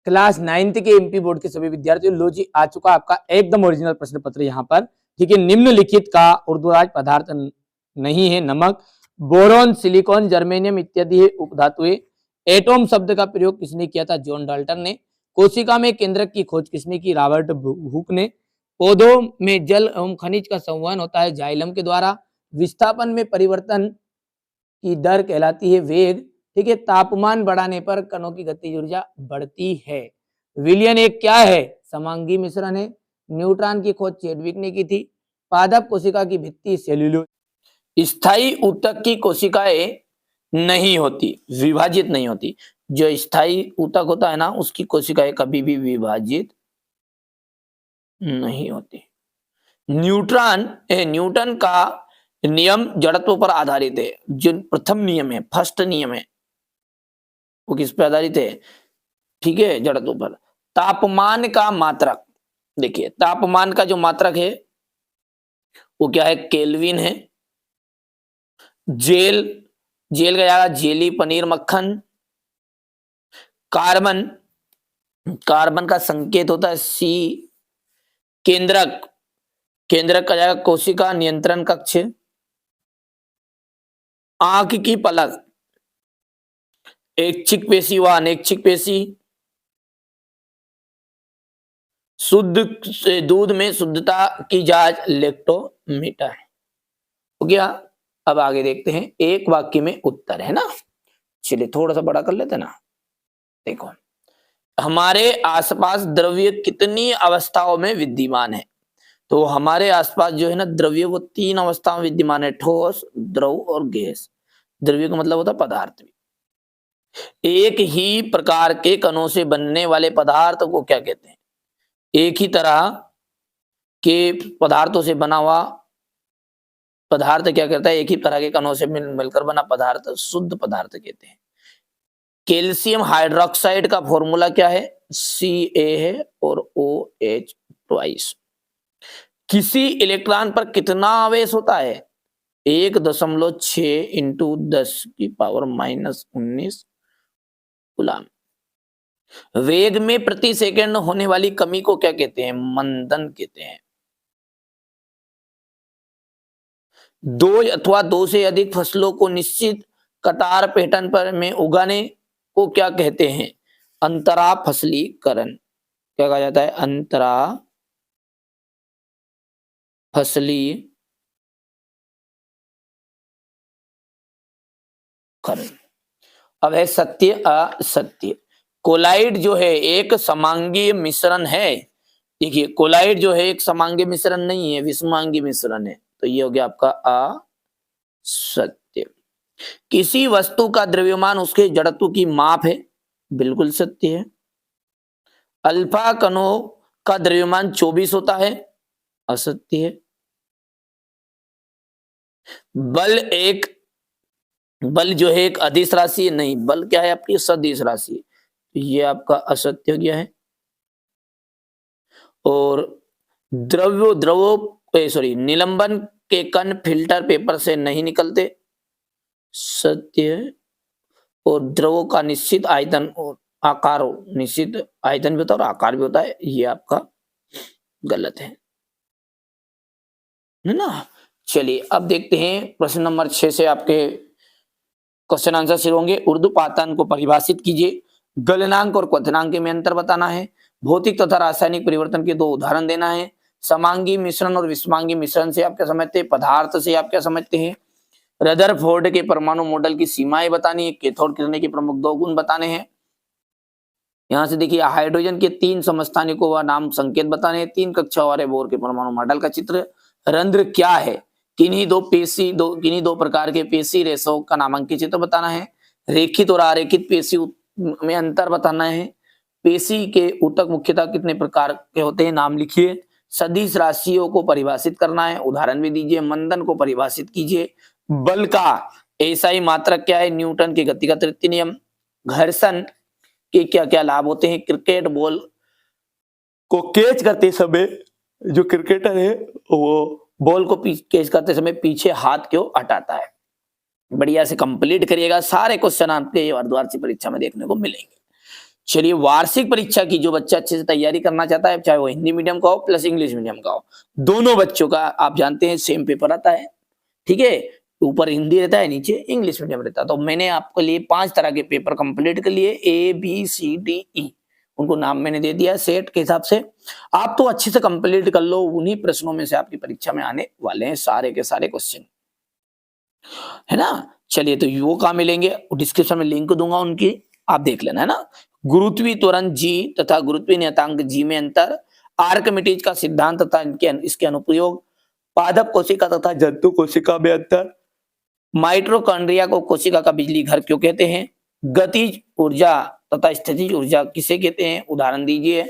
Class 9th के MP board के सभी विद्यार्थियों, लो जी आ चुका आपका एकदम ओरिजिनल प्रश्न पत्र यहाँ पर। ठीक है, निम्नलिखित का उर्ध्वराज पदार्थ नहीं है नमक, बोरोन, सिलिकॉन, जर्मेनियम इत्यादि है उपधातुएं। एटॉम शब्द का प्रयोग किसने किया था? जॉन डाल्टन ने। कोशिका में केंद्रक की खोज किसने की? रॉबर्ट हुक ने। पौधों में जल एवं खनिज का संवहन होता है जाइलम के द्वारा। विस्थापन में परिवर्तन की दर कहलाती है वेग। ठीक है, तापमान बढ़ाने पर कणों की गतिज ऊर्जा बढ़ती है। विलयन एक क्या है? समांगी मिश्रण है। न्यूट्रॉन की खोज चैडविक ने की थी। पादप कोशिका की भित्ति सेल्यूलोज। स्थायी ऊतक की कोशिकाएं नहीं होती, विभाजित नहीं होती। जो स्थायी ऊतक होता है ना, उसकी कोशिकाएं कभी भी विभाजित नहीं होती। न्यूटन का नियम जड़त्व पर आधारित है। जो प्रथम नियम है, फर्स्ट नियम है, वो किस पर आधारित है? ठीक है, जड़त्व पर। तापमान का मात्रक, देखिए तापमान का जो मात्रक है वो क्या है? केल्विन है। जेल जेल का जाएगा जेली, पनीर, मक्खन। कार्बन कार्बन का संकेत होता है सी। केंद्रक केंद्रक का जाएगा कोशिका नियंत्रण कक्ष। आंख की पलक ऐच्छिक पेशी व अनैच्छिक पेशी। शुद्ध से दूध में शुद्धता की जांच लैक्टोमीटर है। हो गया। अब आगे देखते हैं, एक वाक्य में उत्तर है ना। चलिए थोड़ा सा बड़ा कर लेते ना। देखो, हमारे आसपास द्रव्य कितनी अवस्थाओं में विद्यमान है? तो हमारे आसपास जो है ना द्रव्य, वो 3 अवस्थाओं में विद्यमान है, ठोस, द्रव और गैस। द्रव्य का मतलब होता है पदार्थ। एक ही प्रकार के कणों से बनने वाले पदार्थ को क्या कहते हैं? एक ही तरह के पदार्थों से बना हुआ पदार्थ क्या कहता है? एक ही तरह के कणों से मिलकर बना पदार्थ शुद्ध पदार्थ कहते हैं। कैल्शियम हाइड्रोक्साइड का फॉर्मूला क्या है? Ca है और OH ट्वाइस। किसी इलेक्ट्रॉन पर कितना आवेश होता है? 1.6 इंटू 10⁻⁻19 कूलम। वेग में प्रति सेकंड होने वाली कमी को क्या कहते हैं? मंदन कहते हैं। 2 अथवा 2 से अधिक फसलों को निश्चित कतार पैटर्न पर में उगाने को क्या कहते हैं? अंतरा फसलीकरण। क्या कहा जाता है? अंतरा फसलीकरण। अब है सत्य असत्य। कोलाइड जो है एक समांगीय मिश्रण है। देखिए कोलाइड जो है एक समांगीय मिश्रण नहीं है, विषमांगी मिश्रण है। तो ये हो गया आपका असत्य। किसी वस्तु का द्रव्यमान उसके जड़त्व की माप है। बिल्कुल सत्य है। अल्फा कणों का द्रव्यमान 24 होता है। असत्य है। बल जो है एक अदिश राशि है। नहीं, बल क्या है? आपकी सदिश राशि। तो ये आपका असत्य हो गया है। और निलंबन के कण फिल्टर पेपर से नहीं निकलते। सत्य है। और द्रवों का निश्चित आयतन और आकार निश्चित आयतन भी होता है और आकार भी होता है। ये आपका गलत है ना। चलिए अब देखते हैं प्रश्न नंबर 6 से आपके क्वेश्चन आंसर शुरू होंगे। ऊर्ध्वपातन को परिभाषित कीजिए। गलनांक और क्वथनांक में अंतर बताना है। भौतिक तथा रासायनिक परिवर्तन के 2 उदाहरण देना है। समांगी मिश्रण और विषमांगी मिश्रण से आप क्या समझते हैं? पदार्थ से आप क्या समझते हैं? रदरफोर्ड के परमाणु मॉडल की सीमाएं बतानी है। कैथोड किरणें के प्रमुख 2 गुण बताने हैं। यहां से देखिए हाइड्रोजन के 3 समस्थानिकों व नाम संकेत बताने हैं। 3 कक्षा वाले बोर के परमाणु मॉडल का चित्र। रंध्र क्या है? किन्हीं दो प्रकार के पेशी रेशों का नामांकित चित्र बताना है। रेखित और अरेखित पेशी में अंतर बताना है। पेशी के ऊतक मुख्यतः कितने प्रकार के होते हैं? नाम लिखिए। सदिश राशियों को परिभाषित करना है। उदाहरण भी दीजिए। मंदन को परिभाषित कीजिए। बल का एसआई मात्रक क्या है? न्यूटन के गति का तृतीय नियम। घर्षण के क्या क्या लाभ होते हैं? क्रिकेट बॉल को कैच करते समय जो क्रिकेटर है वो बॉल को कैच करते समय पीछे हाथ क्यों हटाता है? बढ़िया से कंप्लीट करिएगा। सारे क्वेश्चन आपके अर्धवार्षिक परीक्षा में देखने को मिलेंगे। चलिए, वार्षिक परीक्षा की जो बच्चा अच्छे से तैयारी करना चाहता है, चाहे वो हिंदी मीडियम का हो प्लस इंग्लिश मीडियम का हो, दोनों बच्चों का आप जानते हैं सेम पेपर आता है, ठीक है? ऊपर हिंदी रहता है, नीचे इंग्लिश मीडियम रहता है। तो मैंने आपके लिए 5 तरह के पेपर कंप्लीट कर लिए, ए, बी, सी, डी, ई। उनको नाम मैंने दे दिया सेट के हिसाब से। आप तो अच्छे से कंप्लीट कर लो, उन्हीं प्रश्नों में से आपकी परीक्षा में आने वाले हैं सारे के सारे क्वेश्चन, है ना? चलिए, तो वो कहाँ मिलेंगे? डिस्क्रिप्शन में लिंक दूंगा उनकी, आप देख लेना, है ना? गुरुत्वीय त्वरण जी तथा गुरुत्वीय नियतांक जी में अंतर, आर्किमिडीज का सिद्धांत तथा इसके अनुप्रयोग, पादप कोशिका तथा जंतु कोशिका में अंतर, माइटोकॉन्ड्रिया को कोशिका का बिजली घर क्यों कहते हैं, गतिज ऊर्जा तथा स्थितिज ऊर्जा किसे कहते हैं, उदाहरण दीजिए।